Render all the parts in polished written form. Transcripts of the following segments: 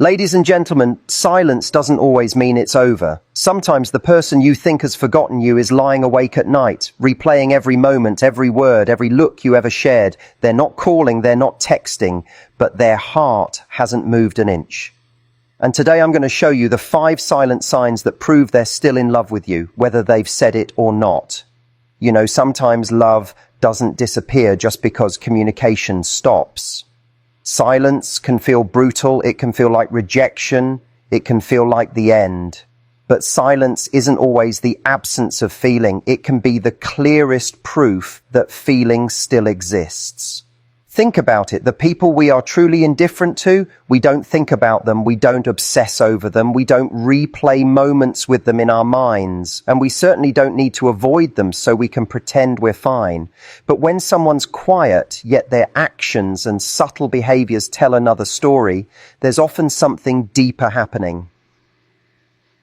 Ladies and gentlemen, silence doesn't always mean it's over. Sometimes the person you think has forgotten you is lying awake at night, replaying every moment, every word, every look you ever shared. They're not calling, they're not texting, but their heart hasn't moved an inch. And today I'm going to show you the 5 silent signs that prove they're still in love with you, whether they've said it or not. You know, sometimes love doesn't disappear just because communication stops. Silence can feel brutal, it can feel like rejection, it can feel like the end. But silence isn't always the absence of feeling, it can be the clearest proof that feeling still exists. Think about it, the people we are truly indifferent to, we don't think about them, we don't obsess over them, we don't replay moments with them in our minds, and we certainly don't need to avoid them so we can pretend we're fine. But when someone's quiet, yet their actions and subtle behaviors tell another story, there's often something deeper happening.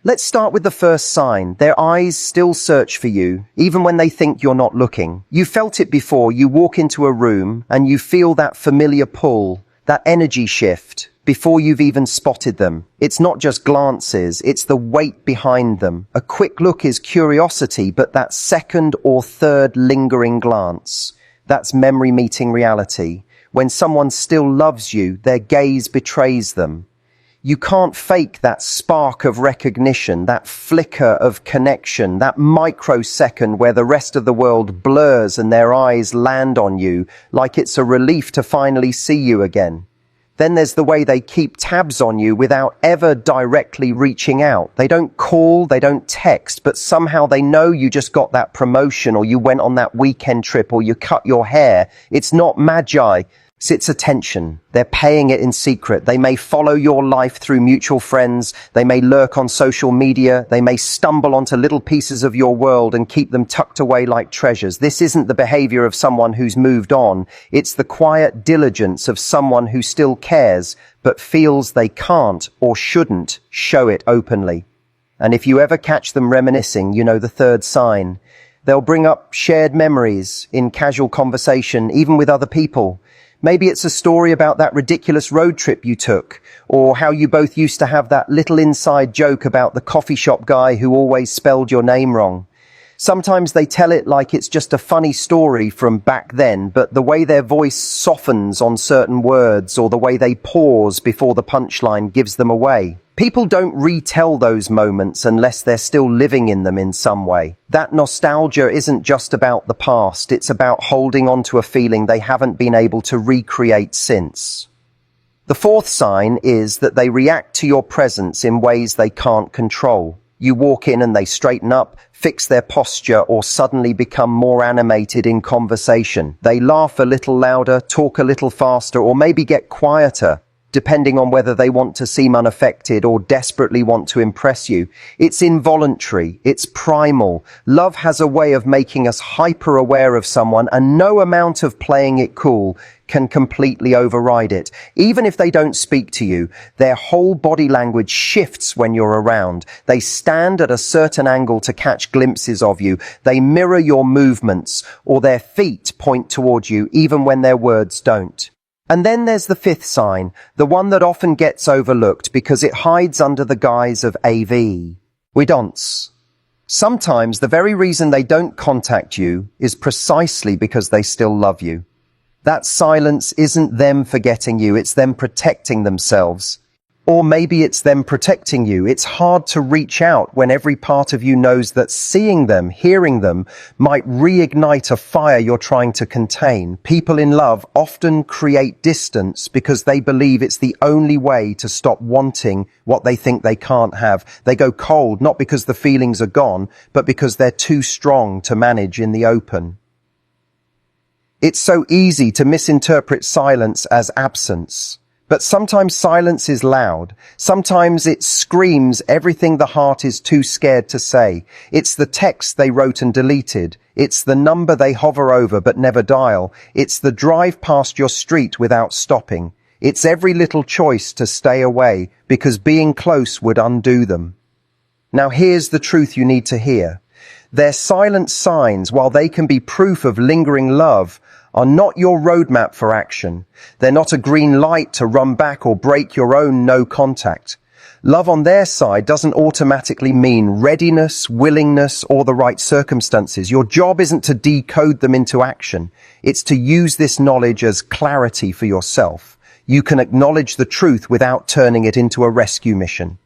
Let's start with the first sign. Their eyes still search for you, even when they think you're not looking. You felt it before. You walk into a room and you feel that familiar pull, that energy shift, before you've even spotted them. It's not just glances, it's the weight behind them. A quick look is curiosity, but that second or third lingering glance, that's memory meeting reality. When someone still loves you, their gaze betrays them. You can't fake that spark of recognition, that flicker of connection, that microsecond where the rest of the world blurs and their eyes land on you like it's a relief to finally see you again. Then there's the way they keep tabs on you without ever directly reaching out. They don't call, they don't text, but somehow they know you just got that promotion or you went on that weekend trip or you cut your hair. It's not magi. It's attention. They're paying it in secret. They may follow your life through mutual friends. They may lurk on social media. They may stumble onto little pieces of your world and keep them tucked away like treasures. This isn't the behavior of someone who's moved on. It's the quiet diligence of someone who still cares, but feels they can't or shouldn't show it openly. And if you ever catch them reminiscing, you know the third sign. They'll bring up shared memories in casual conversation, even with other people. Maybe it's a story about that ridiculous road trip you took, or how you both used to have that little inside joke about the coffee shop guy who always spelled your name wrong. Sometimes they tell it like it's just a funny story from back then, but the way their voice softens on certain words or the way they pause before the punchline gives them away. People don't retell those moments unless they're still living in them in some way. That nostalgia isn't just about the past, it's about holding on to a feeling they haven't been able to recreate since. The fourth sign is that they react to your presence in ways they can't control. You walk in and they straighten up, fix their posture, or suddenly become more animated in conversation. They laugh a little louder, talk a little faster, or maybe get quieter, depending on whether they want to seem unaffected or desperately want to impress you. It's involuntary, it's primal. Love has a way of making us hyper-aware of someone, and no amount of playing it cool can completely override it. Even if they don't speak to you, their whole body language shifts when you're around. They stand at a certain angle to catch glimpses of you. They mirror your movements, or their feet point towards you, even when their words don't. And then there's the fifth sign, the one that often gets overlooked because it hides under the guise of AV. We don't. Sometimes the very reason they don't contact you is precisely because they still love you. That silence isn't them forgetting you, it's them protecting themselves. Or maybe it's them protecting you. It's hard to reach out when every part of you knows that seeing them, hearing them, might reignite a fire you're trying to contain. People in love often create distance because they believe it's the only way to stop wanting what they think they can't have. They go cold, not because the feelings are gone, but because they're too strong to manage in the open. It's so easy to misinterpret silence as absence. But sometimes silence is loud. Sometimes it screams everything the heart is too scared to say. It's the text they wrote and deleted. It's the number they hover over but never dial. It's the drive past your street without stopping. It's every little choice to stay away because being close would undo them. Now here's the truth you need to hear. Their silent signs, while they can be proof of lingering love, are not your roadmap for action. They're not a green light to run back or break your own no contact. Love on their side doesn't automatically mean readiness, willingness, or the right circumstances. Your job isn't to decode them into action. It's to use this knowledge as clarity for yourself. You can acknowledge the truth without turning it into a rescue mission.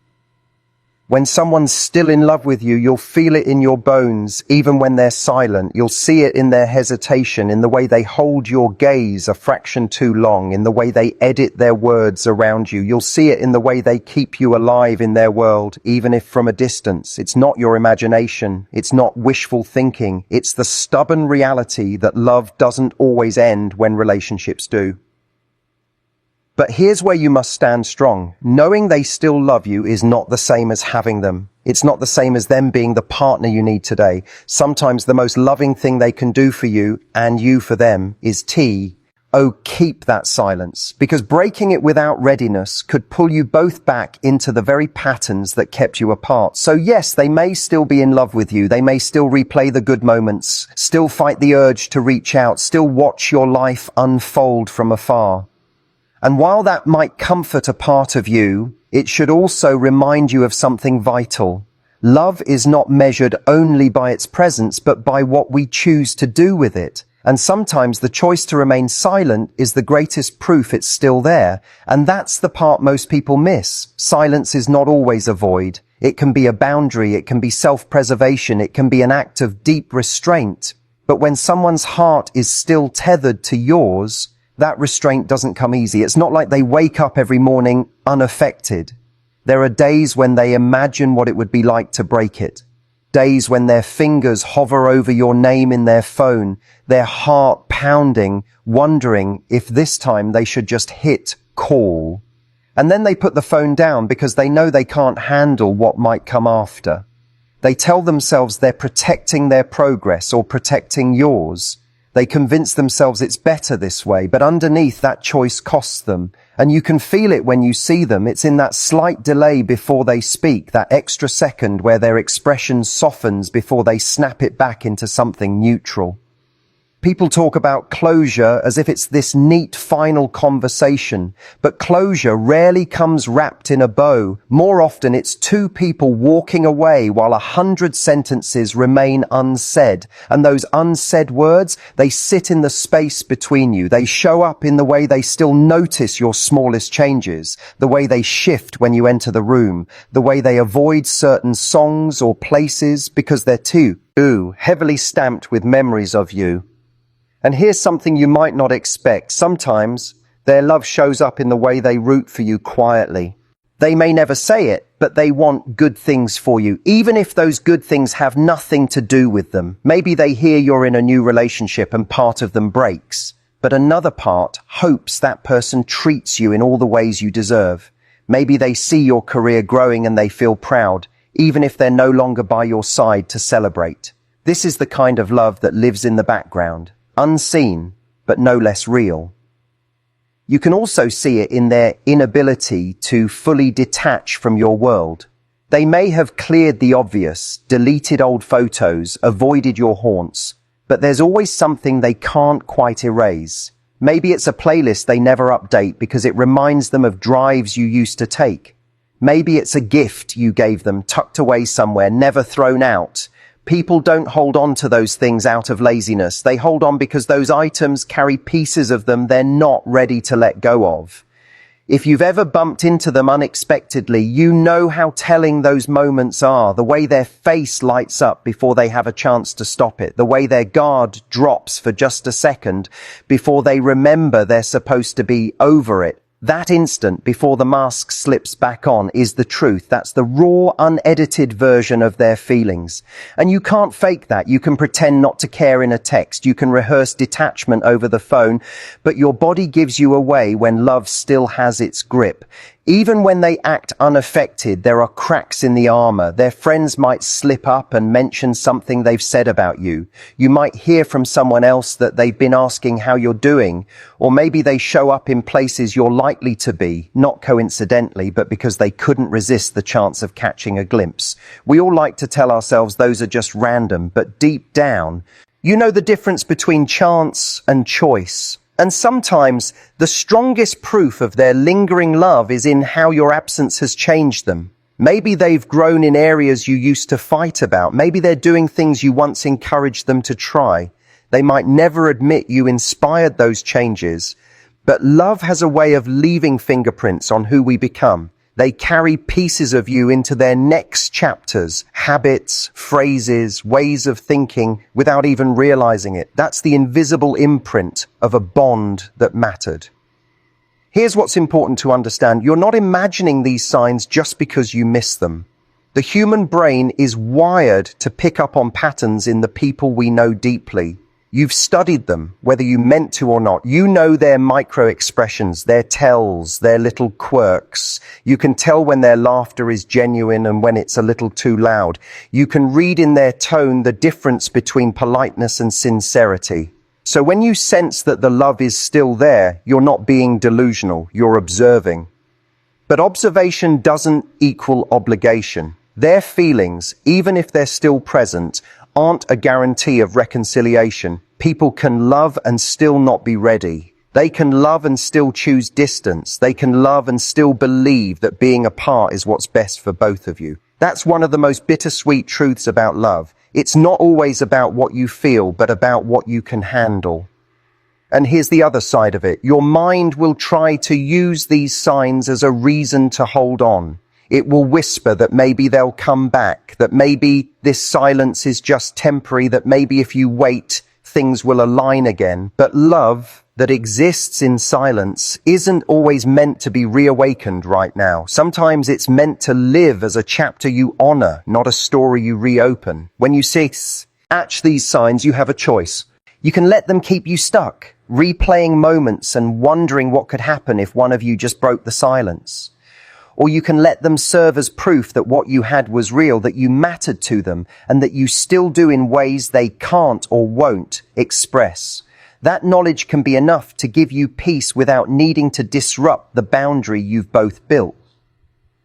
When someone's still in love with you, you'll feel it in your bones, even when they're silent. You'll see it in their hesitation, in the way they hold your gaze a fraction too long, in the way they edit their words around you. You'll see it in the way they keep you alive in their world, even if from a distance. It's not your imagination. It's not wishful thinking. It's the stubborn reality that love doesn't always end when relationships do. But here's where you must stand strong. Knowing they still love you is not the same as having them. It's not the same as them being the partner you need today. Sometimes the most loving thing they can do for you, and you for them, is keep that silence. Because breaking it without readiness could pull you both back into the very patterns that kept you apart. So yes, they may still be in love with you. They may still replay the good moments, still fight the urge to reach out, still watch your life unfold from afar. And while that might comfort a part of you, it should also remind you of something vital. Love is not measured only by its presence, but by what we choose to do with it. And sometimes the choice to remain silent is the greatest proof it's still there. And that's the part most people miss. Silence is not always a void. It can be a boundary. It can be self-preservation. It can be an act of deep restraint. But when someone's heart is still tethered to yours, that restraint doesn't come easy. It's not like they wake up every morning unaffected. There are days when they imagine what it would be like to break it. Days when their fingers hover over your name in their phone, their heart pounding, wondering if this time they should just hit call. And then they put the phone down because they know they can't handle what might come after. They tell themselves they're protecting their progress or protecting yours. They convince themselves it's better this way, but underneath that choice costs them. And you can feel it when you see them. It's in that slight delay before they speak, that extra second where their expression softens before they snap it back into something neutral. People talk about closure as if it's this neat final conversation, but closure rarely comes wrapped in a bow. More often it's two people walking away while 100 sentences remain unsaid. And those unsaid words, they sit in the space between you. They show up in the way they still notice your smallest changes, the way they shift when you enter the room, the way they avoid certain songs or places because they're too heavily stamped with memories of you. And here's something you might not expect. Sometimes their love shows up in the way they root for you quietly. They may never say it, but they want good things for you, even if those good things have nothing to do with them. Maybe they hear you're in a new relationship and part of them breaks, but another part hopes that person treats you in all the ways you deserve. Maybe they see your career growing and they feel proud, even if they're no longer by your side to celebrate. This is the kind of love that lives in the background. Unseen, but no less real. You can also see it in their inability to fully detach from your world. They may have cleared the obvious, deleted old photos, avoided your haunts, but there's always something they can't quite erase. Maybe it's a playlist they never update because it reminds them of drives you used to take. Maybe it's a gift you gave them tucked away somewhere, never thrown out. People don't hold on to those things out of laziness. They hold on because those items carry pieces of them they're not ready to let go of. If you've ever bumped into them unexpectedly, you know how telling those moments are. The way their face lights up before they have a chance to stop it. The way their guard drops for just a second before they remember they're supposed to be over it. That instant before the mask slips back on is the truth. That's the raw, unedited version of their feelings. And you can't fake that. You can pretend not to care in a text. You can rehearse detachment over the phone, but your body gives you away when love still has its grip. Even when they act unaffected, there are cracks in the armor. Their friends might slip up and mention something they've said about you. You might hear from someone else that they've been asking how you're doing, or maybe they show up in places you're likely to be, not coincidentally, but because they couldn't resist the chance of catching a glimpse. We all like to tell ourselves those are just random, but deep down, You know the difference between chance and choice. And sometimes the strongest proof of their lingering love is in how your absence has changed them. Maybe they've grown in areas you used to fight about. Maybe they're doing things you once encouraged them to try. They might never admit you inspired those changes, but love has a way of leaving fingerprints on who we become. They carry pieces of you into their next chapters, habits, phrases, ways of thinking, without even realizing it. That's the invisible imprint of a bond that mattered. Here's what's important to understand. You're not imagining these signs just because you miss them. The human brain is wired to pick up on patterns in the people we know deeply. You've studied them, whether you meant to or not. You know their micro expressions, their tells, their little quirks. You can tell when their laughter is genuine and when it's a little too loud. You can read in their tone the difference between politeness and sincerity. So when you sense that the love is still there, you're not being delusional, you're observing. But observation doesn't equal obligation. Their feelings, even if they're still present, aren't a guarantee of reconciliation. People can love and still not be ready. They can love and still choose distance. They can love and still believe that being apart is what's best for both of you. That's one of the most bittersweet truths about love. It's not always about what you feel, but about what you can handle. And here's the other side of it. Your mind will try to use these signs as a reason to hold on. It will whisper that maybe they'll come back, that maybe this silence is just temporary, that maybe if you wait, things will align again. But love that exists in silence isn't always meant to be reawakened right now. Sometimes it's meant to live as a chapter you honor, not a story you reopen. When you catch these signs, you have a choice. You can let them keep you stuck, replaying moments and wondering what could happen if one of you just broke the silence. Or you can let them serve as proof that what you had was real, that you mattered to them, and that you still do in ways they can't or won't express. That knowledge can be enough to give you peace without needing to disrupt the boundary you've both built.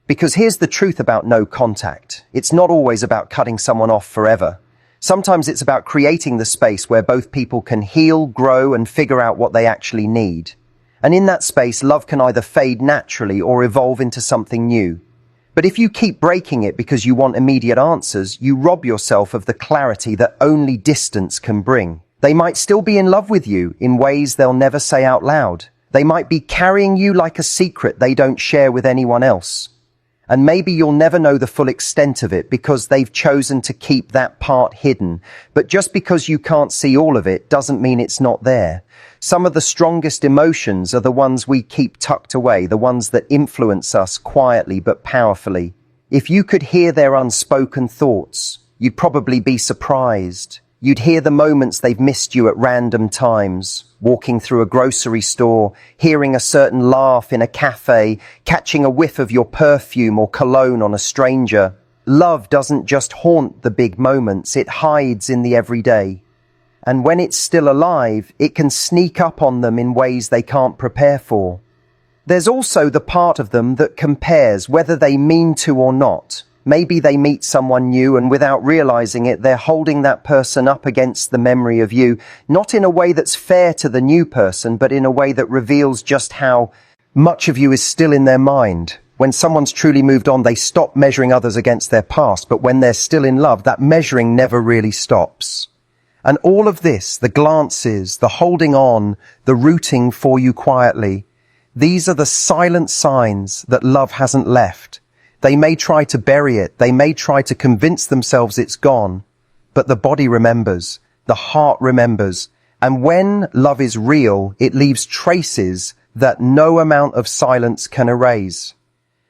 Because here's the truth about no contact. It's not always about cutting someone off forever. Sometimes it's about creating the space where both people can heal, grow, and figure out what they actually need. And in that space, love can either fade naturally or evolve into something new. But if you keep breaking it because you want immediate answers, you rob yourself of the clarity that only distance can bring. They might still be in love with you in ways they'll never say out loud. They might be carrying you like a secret they don't share with anyone else. And maybe you'll never know the full extent of it because they've chosen to keep that part hidden. But just because you can't see all of it doesn't mean it's not there. Some of the strongest emotions are the ones we keep tucked away, the ones that influence us quietly but powerfully. If you could hear their unspoken thoughts, you'd probably be surprised. You'd hear the moments they've missed you at random times, walking through a grocery store, hearing a certain laugh in a cafe, catching a whiff of your perfume or cologne on a stranger. Love doesn't just haunt the big moments, it hides in the everyday. And when it's still alive, it can sneak up on them in ways they can't prepare for. There's also the part of them that compares, whether they mean to or not. Maybe they meet someone new and without realizing it, they're holding that person up against the memory of you, not in a way that's fair to the new person, but in a way that reveals just how much of you is still in their mind. When someone's truly moved on, they stop measuring others against their past, but when they're still in love, that measuring never really stops. And all of this, the glances, the holding on, the rooting for you quietly, these are the silent signs that love hasn't left. They may try to bury it, they may try to convince themselves it's gone, but the body remembers, the heart remembers, and when love is real, it leaves traces that no amount of silence can erase.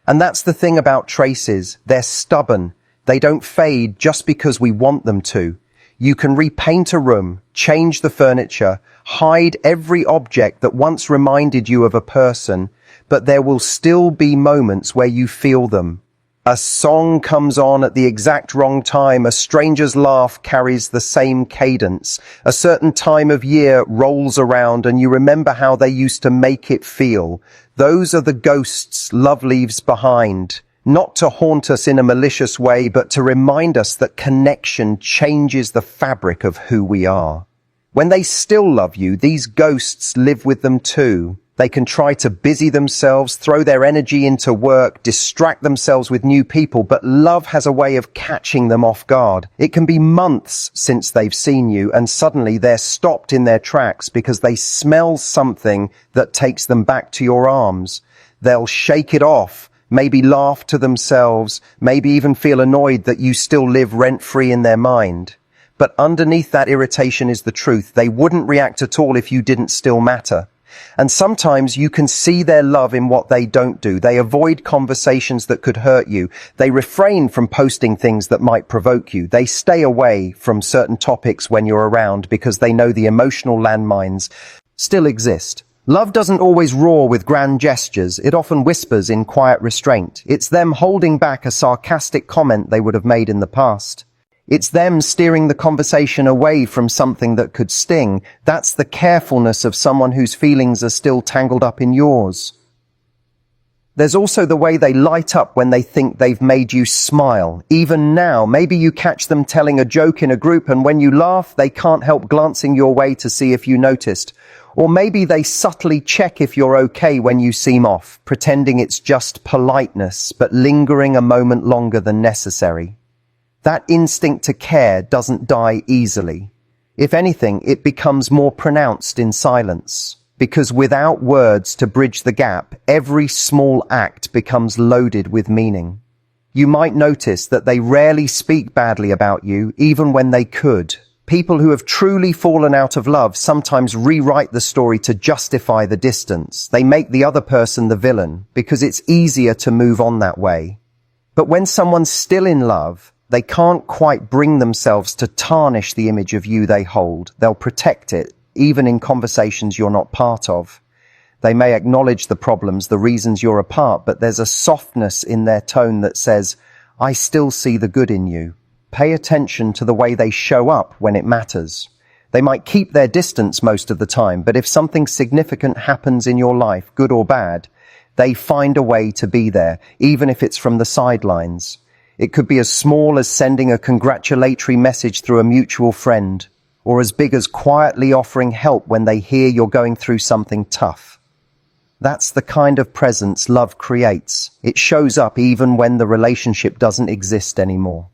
And that's the thing about traces, they're stubborn, they don't fade just because we want them to. You can repaint a room, change the furniture, hide every object that once reminded you of a person, but there will still be moments where you feel them. A song comes on at the exact wrong time, a stranger's laugh carries the same cadence, a certain time of year rolls around and you remember how they used to make it feel. Those are the ghosts love leaves behind. not to haunt us in a malicious way, but to remind us that connection changes the fabric of who we are. When they still love you, these ghosts live with them too. They can try to busy themselves, throw their energy into work, distract themselves with new people, but love has a way of catching them off guard. It can be months since they've seen you, and suddenly they're stopped in their tracks because they smell something that takes them back to your arms. They'll shake it off, maybe laugh to themselves, maybe even feel annoyed that you still live rent-free in their mind. But underneath that irritation is the truth. They wouldn't react at all if you didn't still matter. And sometimes you can see their love in what they don't do. They avoid conversations that could hurt you. They refrain from posting things that might provoke you. They stay away from certain topics when you're around because they know the emotional landmines still exist. Love doesn't always roar with grand gestures. It often whispers in quiet restraint. It's them holding back a sarcastic comment they would have made in the past. It's them steering the conversation away from something that could sting. That's the carefulness of someone whose feelings are still tangled up in yours. There's also the way they light up when they think they've made you smile. Even now, maybe you catch them telling a joke in a group, and when you laugh, they can't help glancing your way to see if you noticed. Or maybe they subtly check if you're okay when you seem off, pretending it's just politeness, but lingering a moment longer than necessary. That instinct to care doesn't die easily. If anything, it becomes more pronounced in silence, because without words to bridge the gap, every small act becomes loaded with meaning. You might notice that they rarely speak badly about you, even when they could. People who have truly fallen out of love sometimes rewrite the story to justify the distance. They make the other person the villain, because it's easier to move on that way. But when someone's still in love, they can't quite bring themselves to tarnish the image of you they hold. They'll protect it, even in conversations you're not part of. They may acknowledge the problems, the reasons you're apart, but there's a softness in their tone that says, I still see the good in you. Pay attention to the way they show up when it matters. They might keep their distance most of the time, but if something significant happens in your life, good or bad, they find a way to be there, even if it's from the sidelines. It could be as small as sending a congratulatory message through a mutual friend, or as big as quietly offering help when they hear you're going through something tough. That's the kind of presence love creates. It shows up even when the relationship doesn't exist anymore.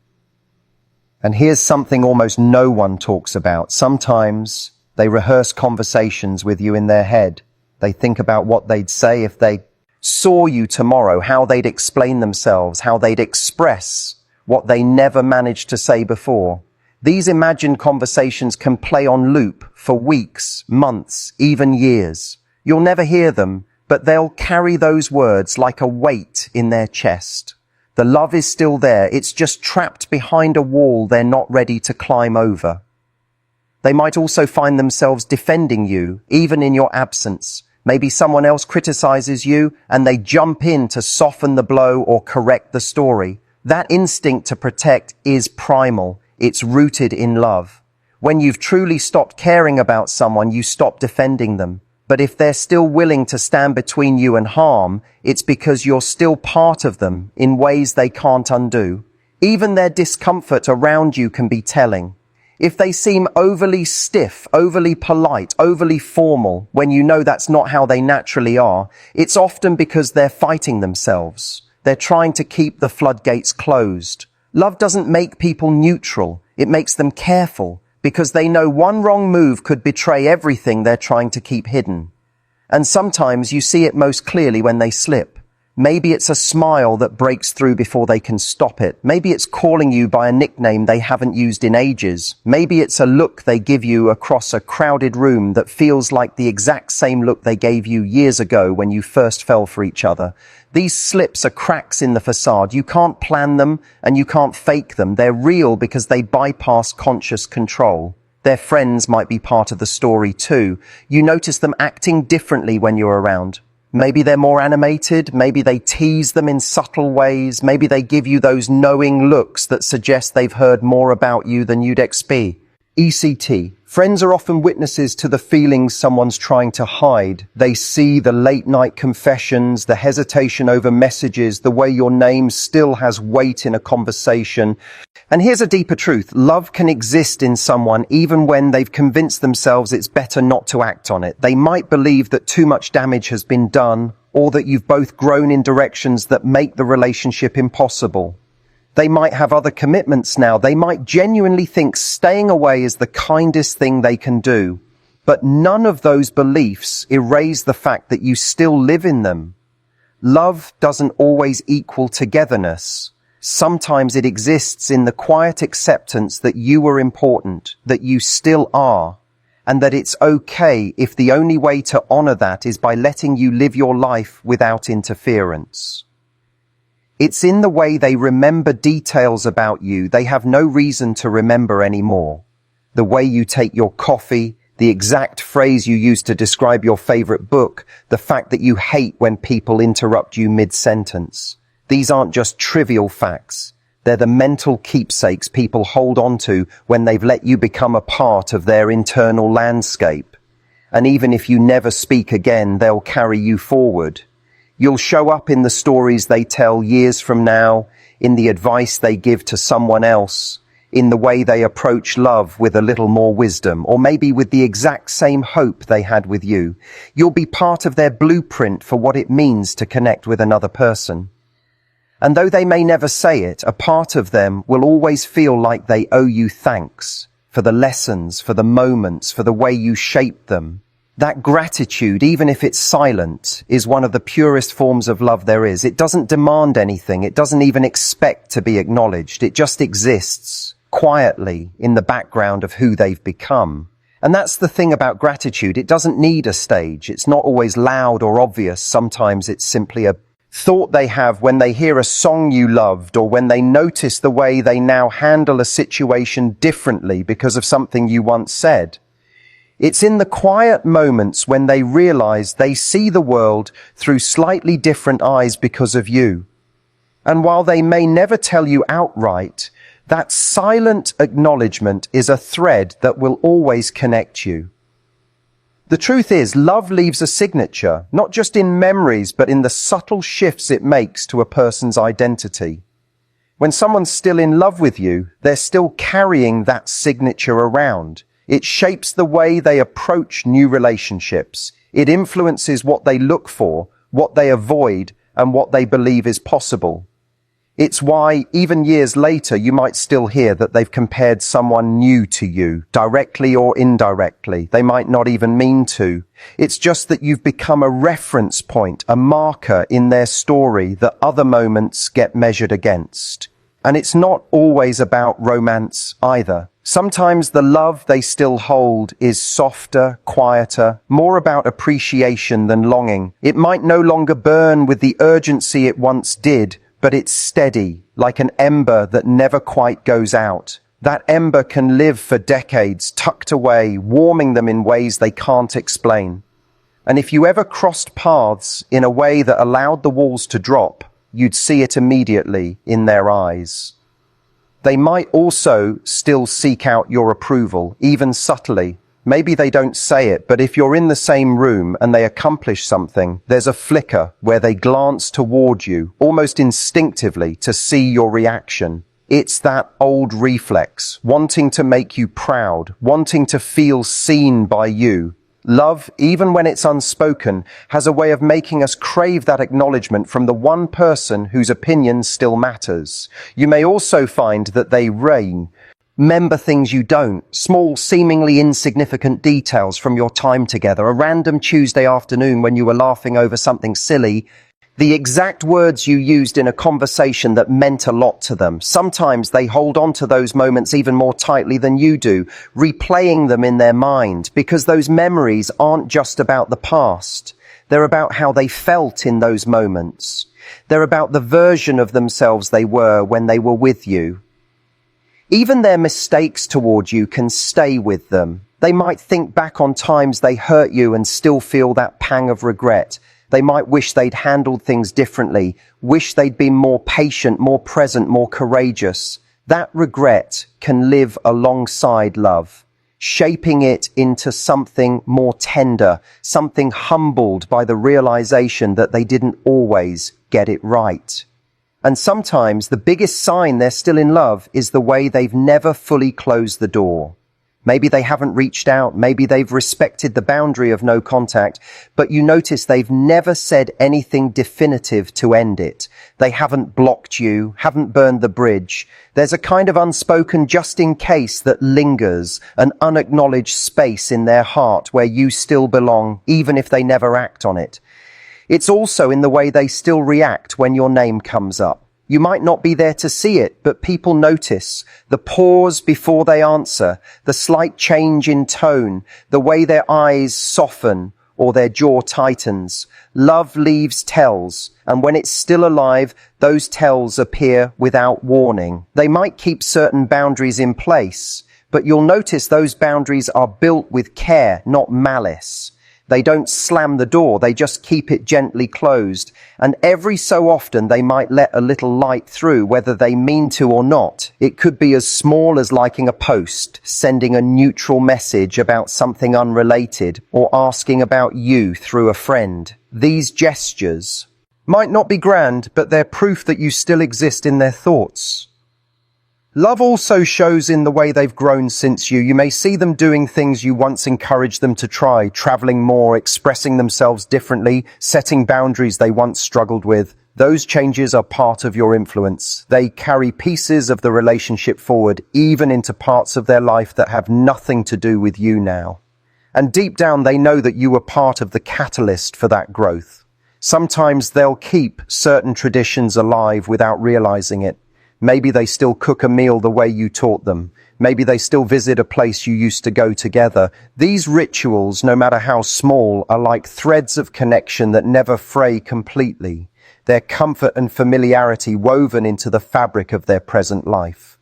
And here's something almost no one talks about. Sometimes they rehearse conversations with you in their head. They think about what they'd say if they saw you tomorrow, how they'd explain themselves, how they'd express what they never managed to say before. These imagined conversations can play on loop for weeks, months, even years. You'll never hear them, but they'll carry those words like a weight in their chest. The love is still there. It's just trapped behind a wall they're not ready to climb over. They might also find themselves defending you, even in your absence. Maybe someone else criticizes you and they jump in to soften the blow or correct the story. That instinct to protect is primal. It's rooted in love. When you've truly stopped caring about someone, you stop defending them. But if they're still willing to stand between you and harm, it's because you're still part of them in ways they can't undo. Even their discomfort around you can be telling. If they seem overly stiff, overly polite, overly formal, when you know that's not how they naturally are, it's often because they're fighting themselves. They're trying to keep the floodgates closed. Love doesn't make people neutral. It makes them careful, because they know one wrong move could betray everything they're trying to keep hidden. And sometimes you see it most clearly when they slip. Maybe it's a smile that breaks through before they can stop it. Maybe it's calling you by a nickname they haven't used in ages. Maybe it's a look they give you across a crowded room that feels like the exact same look they gave you years ago when you first fell for each other. These slips are cracks in the facade. You can't plan them and you can't fake them. They're real because they bypass conscious control. Their friends might be part of the story too. You notice them acting differently when you're around. Maybe they're more animated, maybe they tease them in subtle ways, maybe they give you those knowing looks that suggest they've heard more about you than you'd expect. ECT, Friends are often witnesses to the feelings someone's trying to hide. They see the late-night confessions, the hesitation over messages, the way your name still has weight in a conversation. And here's a deeper truth. Love can exist in someone even when they've convinced themselves it's better not to act on it. They might believe that too much damage has been done, or that you've both grown in directions that make the relationship impossible. They might have other commitments now. They might genuinely think staying away is the kindest thing they can do. But none of those beliefs erase the fact that you still live in them. Love doesn't always equal togetherness. Sometimes it exists in the quiet acceptance that you are important, that you still are, and that it's okay if the only way to honor that is by letting you live your life without interference. It's in the way they remember details about you they have no reason to remember anymore. The way you take your coffee, the exact phrase you use to describe your favorite book, the fact that you hate when people interrupt you mid-sentence. These aren't just trivial facts. They're the mental keepsakes people hold on to when they've let you become a part of their internal landscape. And even if you never speak again, they'll carry you forward. You'll show up in the stories they tell years from now, in the advice they give to someone else, in the way they approach love with a little more wisdom, or maybe with the exact same hope they had with you. You'll be part of their blueprint for what it means to connect with another person. And though they may never say it, a part of them will always feel like they owe you thanks for the lessons, for the moments, for the way you shaped them. That gratitude, even if it's silent, is one of the purest forms of love there is. It doesn't demand anything. It doesn't even expect to be acknowledged. It just exists quietly in the background of who they've become. And that's the thing about gratitude. It doesn't need a stage. It's not always loud or obvious. Sometimes it's simply a thought they have when they hear a song you loved, or when they notice the way they now handle a situation differently because of something you once said. It's in the quiet moments when they realize they see the world through slightly different eyes because of you. And while they may never tell you outright, that silent acknowledgement is a thread that will always connect you. The truth is, love leaves a signature, not just in memories, but in the subtle shifts it makes to a person's identity. When someone's still in love with you, they're still carrying that signature around. It shapes the way they approach new relationships. It influences what they look for, what they avoid, and what they believe is possible. It's why, even years later, you might still hear that they've compared someone new to you, directly or indirectly. They might not even mean to. It's just that you've become a reference point, a marker in their story that other moments get measured against. And it's not always about romance either. Sometimes the love they still hold is softer, quieter, more about appreciation than longing. It might no longer burn with the urgency it once did, but it's steady, like an ember that never quite goes out. That ember can live for decades, tucked away, warming them in ways they can't explain. And if you ever crossed paths in a way that allowed the walls to drop, you'd see it immediately in their eyes. They might also still seek out your approval, even subtly. Maybe they don't say it, but if you're in the same room and they accomplish something, there's a flicker where they glance toward you, almost instinctively, to see your reaction. It's that old reflex, wanting to make you proud, wanting to feel seen by you. Love, even when it's unspoken, has a way of making us crave that acknowledgement from the one person whose opinion still matters. You may also find that they remember things you don't, small, seemingly insignificant details from your time together, a random Tuesday afternoon when you were laughing over something silly, the exact words you used in a conversation that meant a lot to them. Sometimes they hold on to those moments even more tightly than you do, replaying them in their mind, because those memories aren't just about the past. They're about how they felt in those moments. They're about the version of themselves they were when they were with you. Even their mistakes toward you can stay with them. They might think back on times they hurt you and still feel that pang of regret. They might wish they'd handled things differently, wish they'd been more patient, more present, more courageous. That regret can live alongside love, shaping it into something more tender, something humbled by the realization that they didn't always get it right. And sometimes the biggest sign they're still in love is the way they've never fully closed the door. Maybe they haven't reached out, maybe they've respected the boundary of no contact, but you notice they've never said anything definitive to end it. They haven't blocked you, haven't burned the bridge. There's a kind of unspoken just in case that lingers, an unacknowledged space in their heart where you still belong, even if they never act on it. It's also in the way they still react when your name comes up. You might not be there to see it, but people notice the pause before they answer, the slight change in tone, the way their eyes soften or their jaw tightens. Love leaves tells, and when it's still alive, those tells appear without warning. They might keep certain boundaries in place, but you'll notice those boundaries are built with care, not malice. They don't slam the door, they just keep it gently closed. And every so often they might let a little light through, whether they mean to or not. It could be as small as liking a post, sending a neutral message about something unrelated, or asking about you through a friend. These gestures might not be grand, but they're proof that you still exist in their thoughts. Love also shows in the way they've grown since you. You may see them doing things you once encouraged them to try, traveling more, expressing themselves differently, setting boundaries they once struggled with. Those changes are part of your influence. They carry pieces of the relationship forward, even into parts of their life that have nothing to do with you now. And deep down, they know that you were part of the catalyst for that growth. Sometimes they'll keep certain traditions alive without realizing it. Maybe they still cook a meal the way you taught them. Maybe they still visit a place you used to go together. These rituals, no matter how small, are like threads of connection that never fray completely. Their comfort and familiarity woven into the fabric of their present life.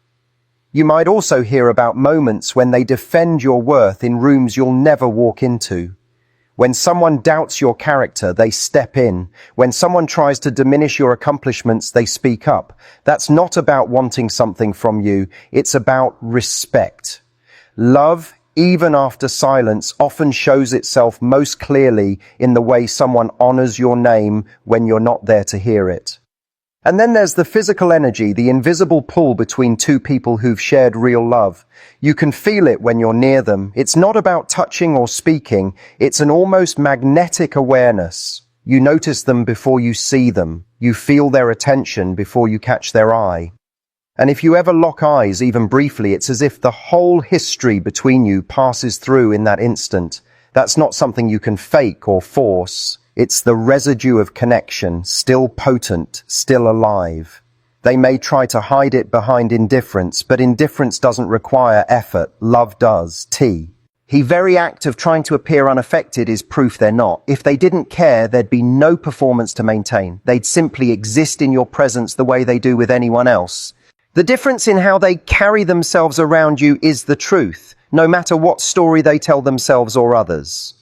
You might also hear about moments when they defend your worth in rooms you'll never walk into. When someone doubts your character, they step in. When someone tries to diminish your accomplishments, they speak up. That's not about wanting something from you. It's about respect. Love, even after silence, often shows itself most clearly in the way someone honors your name when you're not there to hear it. And then there's the physical energy, the invisible pull between two people who've shared real love. You can feel it when you're near them. It's not about touching or speaking. It's an almost magnetic awareness. You notice them before you see them. You feel their attention before you catch their eye. And if you ever lock eyes, even briefly, it's as if the whole history between you passes through in that instant. That's not something you can fake or force. It's the residue of connection, still potent, still alive. They may try to hide it behind indifference, but indifference doesn't require effort. Love does. The very act of trying to appear unaffected is proof they're not. If they didn't care, there'd be no performance to maintain. They'd simply exist in your presence the way they do with anyone else. The difference in how they carry themselves around you is the truth, no matter what story they tell themselves or others.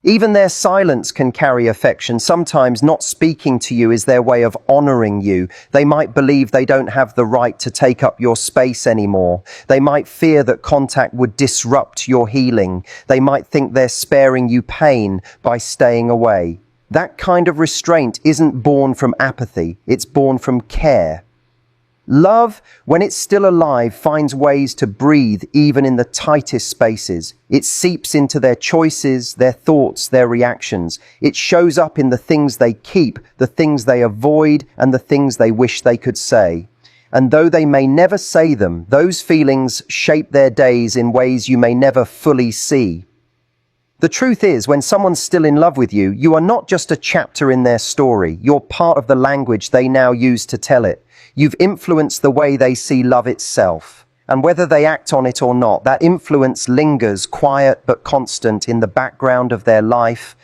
Even their silence can carry affection. Sometimes not speaking to you is their way of honoring you. They might believe they don't have the right to take up your space anymore. They might fear that contact would disrupt your healing. They might think they're sparing you pain by staying away. That kind of restraint isn't born from apathy. It's born from care. Love, when it's still alive, finds ways to breathe even in the tightest spaces. It seeps into their choices, their thoughts, their reactions. It shows up in the things they keep, the things they avoid, and the things they wish they could say. And though they may never say them, those feelings shape their days in ways you may never fully see. The truth is, when someone's still in love with you, you are not just a chapter in their story. You're part of the language they now use to tell it. You've influenced the way they see love itself. And whether they act on it or not, that influence lingers, quiet but constant, in the background of their life,